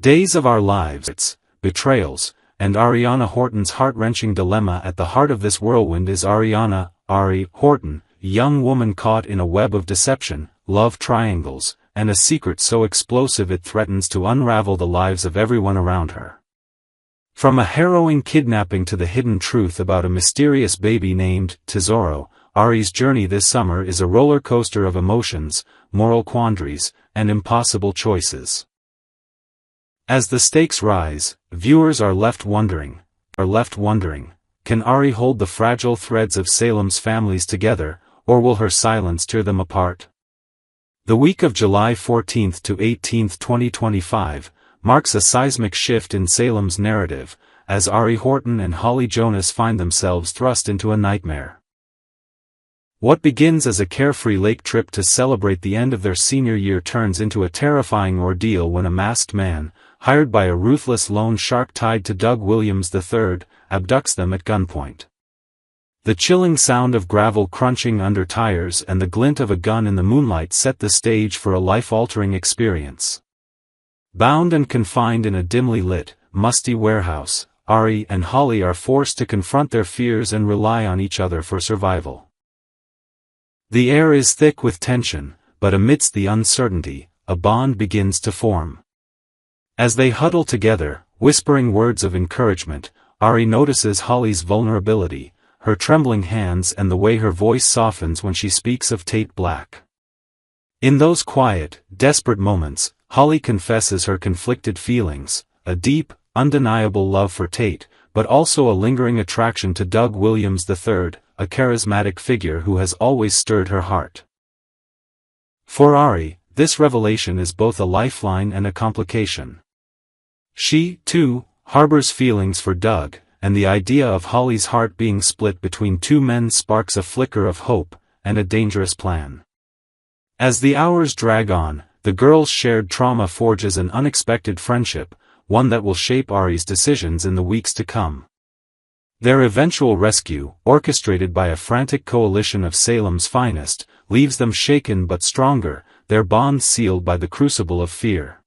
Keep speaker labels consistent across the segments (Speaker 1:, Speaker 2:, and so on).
Speaker 1: Days of Our Lives, Betrayals, and Ariana Horton's heart-wrenching dilemma. At the heart of this whirlwind is Ari Horton, a young woman caught in a web of deception, love triangles, and a secret so explosive it threatens to unravel the lives of everyone around her. From a harrowing kidnapping to the hidden truth about a mysterious baby named Tesoro, Ari's journey this summer is a roller coaster of emotions, moral quandaries, and impossible choices. As the stakes rise, viewers are left wondering, can Ari hold the fragile threads of Salem's families together, or will her silence tear them apart? The week of July 14 to 18, 2025, marks a seismic shift in Salem's narrative, as Ari Horton and Holly Jonas find themselves thrust into a nightmare. What begins as a carefree lake trip to celebrate the end of their senior year turns into a terrifying ordeal when a masked man, hired by a ruthless loan shark tied to Doug Williams III, abducts them at gunpoint. The chilling sound of gravel crunching under tires and the glint of a gun in the moonlight set the stage for a life-altering experience. Bound and confined in a dimly lit, musty warehouse, Ari and Holly are forced to confront their fears and rely on each other for survival. The air is thick with tension, but amidst the uncertainty, a bond begins to form. As they huddle together, whispering words of encouragement, Ari notices Holly's vulnerability, her trembling hands and the way her voice softens when she speaks of Tate Black. In those quiet, desperate moments, Holly confesses her conflicted feelings, a deep, undeniable love for Tate, but also a lingering attraction to Doug Williams III, a charismatic figure who has always stirred her heart. For Ari, this revelation is both a lifeline and a complication. She, too, harbors feelings for Doug, and the idea of Holly's heart being split between two men sparks a flicker of hope, and a dangerous plan. As the hours drag on, the girls' shared trauma forges an unexpected friendship, one that will shape Ari's decisions in the weeks to come. Their eventual rescue, orchestrated by a frantic coalition of Salem's finest, leaves them shaken but stronger, their bond sealed by the crucible of fear.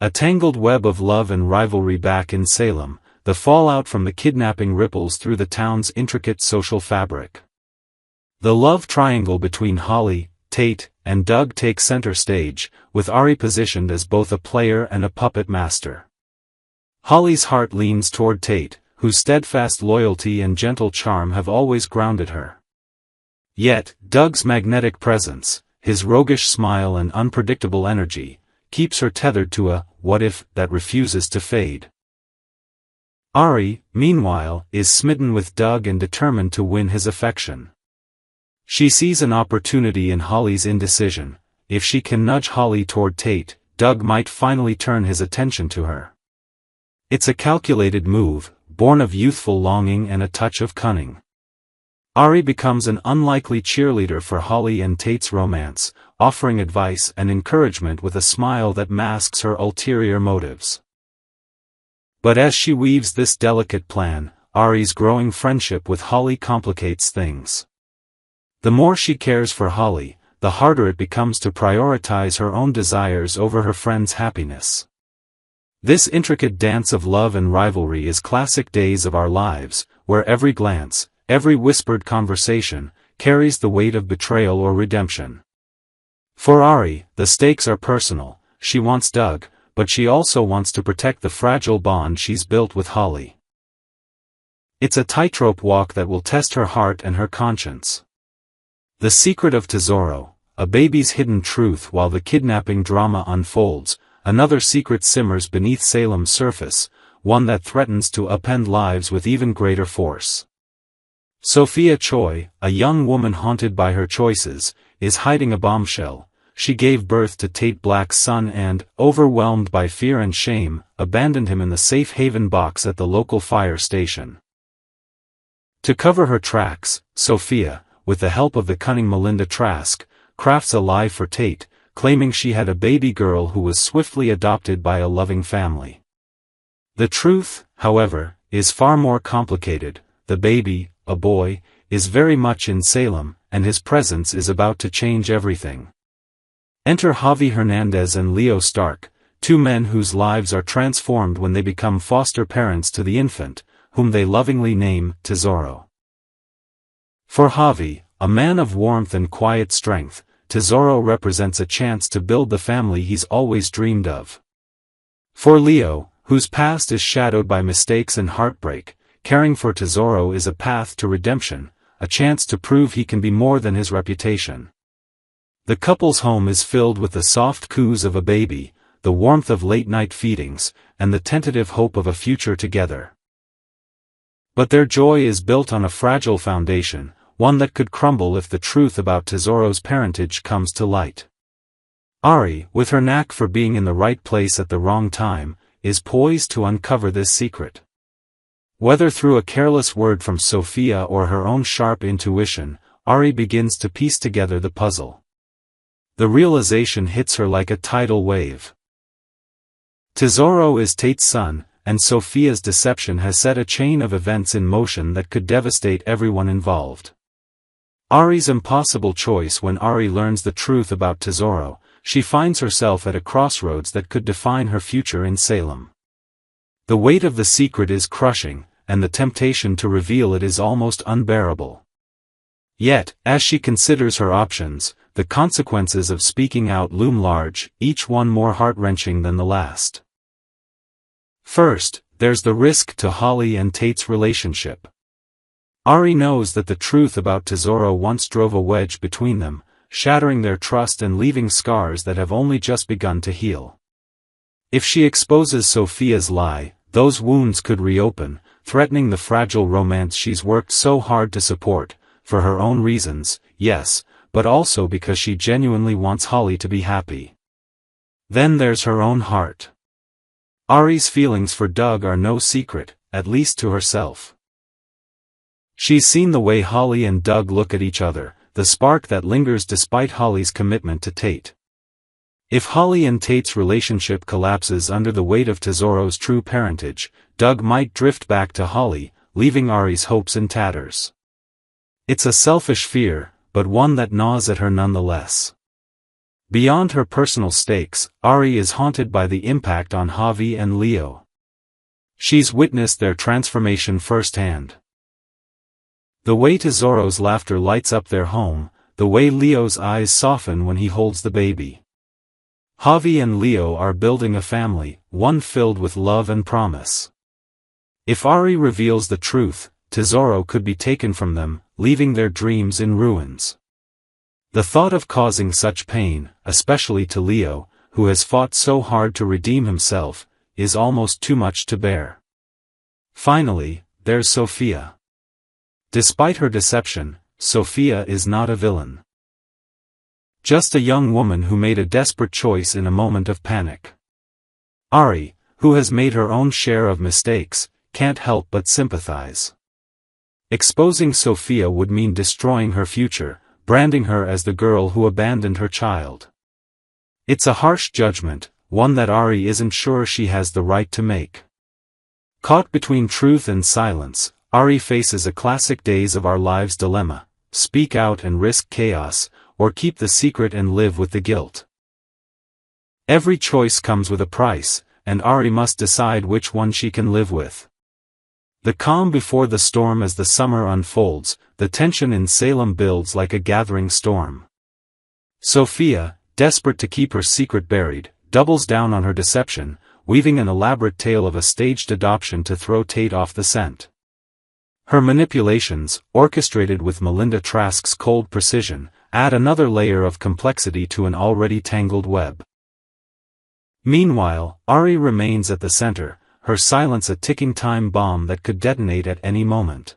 Speaker 1: A tangled web of love and rivalry back in Salem, the fallout from the kidnapping ripples through the town's intricate social fabric. The love triangle between Holly, Tate, and Doug takes center stage, with Ari positioned as both a player and a puppet master. Holly's heart leans toward Tate, whose steadfast loyalty and gentle charm have always grounded her. Yet, Doug's magnetic presence, his roguish smile and unpredictable energy, keeps her tethered to a what-if that refuses to fade. Ari, meanwhile, is smitten with Doug and determined to win his affection. She sees an opportunity in Holly's indecision. If she can nudge Holly toward Tate, Doug might finally turn his attention to her. It's a calculated move, born of youthful longing and a touch of cunning. Ari becomes an unlikely cheerleader for Holly and Tate's romance, offering advice and encouragement with a smile that masks her ulterior motives. But as she weaves this delicate plan, Ari's growing friendship with Holly complicates things. The more she cares for Holly, the harder it becomes to prioritize her own desires over her friend's happiness. This intricate dance of love and rivalry is classic Days of Our Lives, where every glance, every whispered conversation, carries the weight of betrayal or redemption. For Ari, the stakes are personal. She wants Doug, but she also wants to protect the fragile bond she's built with Holly. It's a tightrope walk that will test her heart and her conscience. The Secret of Toro, a baby's hidden truth. While the kidnapping drama unfolds, another secret simmers beneath Salem's surface, one that threatens to upend lives with even greater force. Sophia Choi, a young woman haunted by her choices, is hiding a bombshell. She gave birth to Tate Black's son and, overwhelmed by fear and shame, abandoned him in the safe haven box at the local fire station. To cover her tracks, Sophia, with the help of the cunning Melinda Trask, crafts a lie for Tate, claiming she had a baby girl who was swiftly adopted by a loving family. The truth, however, is far more complicated. The baby, a boy, is very much in Salem, and his presence is about to change everything. Enter Javi Hernandez and Leo Stark, two men whose lives are transformed when they become foster parents to the infant, whom they lovingly name Tesoro. For Javi, a man of warmth and quiet strength, Tesoro represents a chance to build the family he's always dreamed of. For Leo, whose past is shadowed by mistakes and heartbreak, caring for Tesoro is a path to redemption, a chance to prove he can be more than his reputation. The couple's home is filled with the soft coos of a baby, the warmth of late-night feedings, and the tentative hope of a future together. But their joy is built on a fragile foundation, one that could crumble if the truth about Tesoro's parentage comes to light. Ari, with her knack for being in the right place at the wrong time, is poised to uncover this secret. Whether through a careless word from Sophia or her own sharp intuition, Ari begins to piece together the puzzle. The realization hits her like a tidal wave. Tesoro is Tate's son, and Sophia's deception has set a chain of events in motion that could devastate everyone involved. Ari's impossible choice. When Ari learns the truth about Tesoro, she finds herself at a crossroads that could define her future in Salem. The weight of the secret is crushing, and the temptation to reveal it is almost unbearable. Yet, as she considers her options, the consequences of speaking out loom large, each one more heart-wrenching than the last. First, there's the risk to Holly and Tate's relationship. Ari knows that the truth about Tesoro once drove a wedge between them, shattering their trust and leaving scars that have only just begun to heal. If she exposes Sophia's lie, those wounds could reopen, threatening the fragile romance she's worked so hard to support, for her own reasons, yes, but also because she genuinely wants Holly to be happy. Then there's her own heart. Ari's feelings for Doug are no secret, at least to herself. She's seen the way Holly and Doug look at each other, the spark that lingers despite Holly's commitment to Tate. If Holly and Tate's relationship collapses under the weight of Tesoro's true parentage, Doug might drift back to Holly, leaving Ari's hopes in tatters. It's a selfish fear, but one that gnaws at her nonetheless. Beyond her personal stakes, Ari is haunted by the impact on Javi and Leo. She's witnessed their transformation firsthand. The way Tesoro's laughter lights up their home, the way Leo's eyes soften when he holds the baby. Javi and Leo are building a family, one filled with love and promise. If Ari reveals the truth, Tesoro could be taken from them, leaving their dreams in ruins. The thought of causing such pain, especially to Leo, who has fought so hard to redeem himself, is almost too much to bear. Finally, there's Sophia. Despite her deception, Sophia is not a villain. Just a young woman who made a desperate choice in a moment of panic. Ari, who has made her own share of mistakes, can't help but sympathize. Exposing Sophia would mean destroying her future, branding her as the girl who abandoned her child. It's a harsh judgment, one that Ari isn't sure she has the right to make. Caught between truth and silence, Ari faces a classic Days of Our Lives dilemma: speak out and risk chaos, or keep the secret and live with the guilt. Every choice comes with a price, and Ari must decide which one she can live with. The calm before the storm. As the summer unfolds, the tension in Salem builds like a gathering storm. Sophia, desperate to keep her secret buried, doubles down on her deception, weaving an elaborate tale of a staged adoption to throw Tate off the scent. Her manipulations, orchestrated with Melinda Trask's cold precision, add another layer of complexity to an already tangled web. Meanwhile, Ari remains at the center, her silence a ticking time bomb that could detonate at any moment.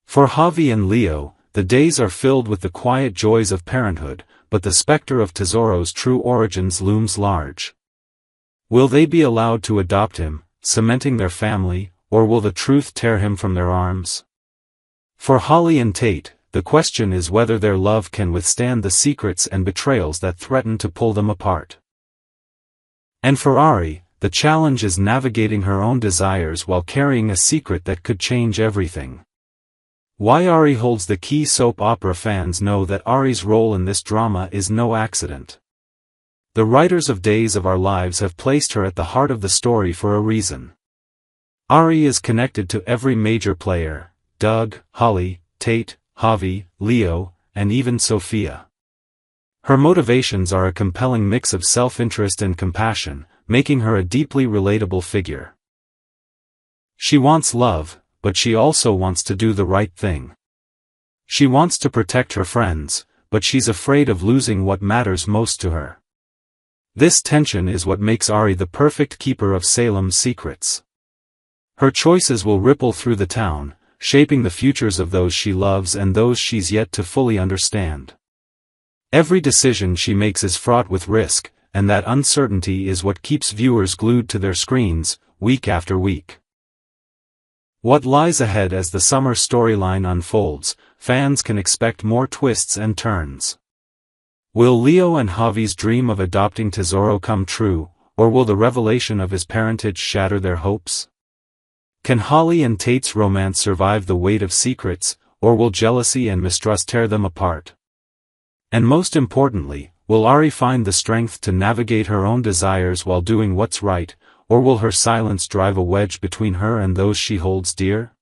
Speaker 1: For Javi and Leo, the days are filled with the quiet joys of parenthood, but the specter of Tesoro's true origins looms large. Will they be allowed to adopt him, cementing their family, or will the truth tear him from their arms? For Holly and Tate, the question is whether their love can withstand the secrets and betrayals that threaten to pull them apart. And for Ari, the challenge is navigating her own desires while carrying a secret that could change everything. Why Ari holds the key. Soap opera fans know that Ari's role in this drama is no accident. The writers of Days of Our Lives have placed her at the heart of the story for a reason. Ari is connected to every major player: Doug, Holly, Tate, Javi, Leo, and even Sophia. Her motivations are a compelling mix of self-interest and compassion, making her a deeply relatable figure. She wants love, but she also wants to do the right thing. She wants to protect her friends, but she's afraid of losing what matters most to her. This tension is what makes Ari the perfect keeper of Salem's secrets. Her choices will ripple through the town, shaping the futures of those she loves and those she's yet to fully understand. Every decision she makes is fraught with risk, and that uncertainty is what keeps viewers glued to their screens, week after week. What lies ahead as the summer storyline unfolds? Fans can expect more twists and turns. Will Leo and Javi's dream of adopting Tesoro come true, or will the revelation of his parentage shatter their hopes? Can Holly and Tate's romance survive the weight of secrets, or will jealousy and mistrust tear them apart? And most importantly, will Ari find the strength to navigate her own desires while doing what's right, or will her silence drive a wedge between her and those she holds dear?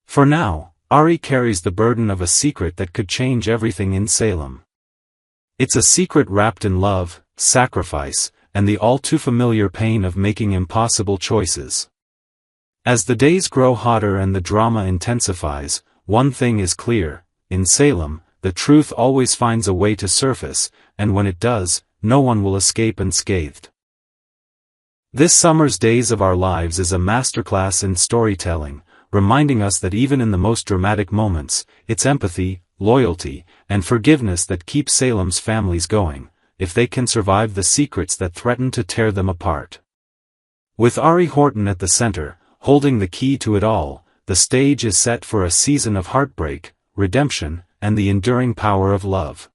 Speaker 1: For now, Ari carries the burden of a secret that could change everything in Salem. It's a secret wrapped in love, sacrifice, and the all-too-familiar pain of making impossible choices. As the days grow hotter and the drama intensifies, one thing is clear: in Salem, the truth always finds a way to surface, and when it does, no one will escape unscathed. This summer's Days of Our Lives is a masterclass in storytelling, reminding us that even in the most dramatic moments, it's empathy, loyalty, and forgiveness that keep Salem's families going, if they can survive the secrets that threaten to tear them apart. With Ari Horton at the center, holding the key to it all, the stage is set for a season of heartbreak, redemption, and the enduring power of love.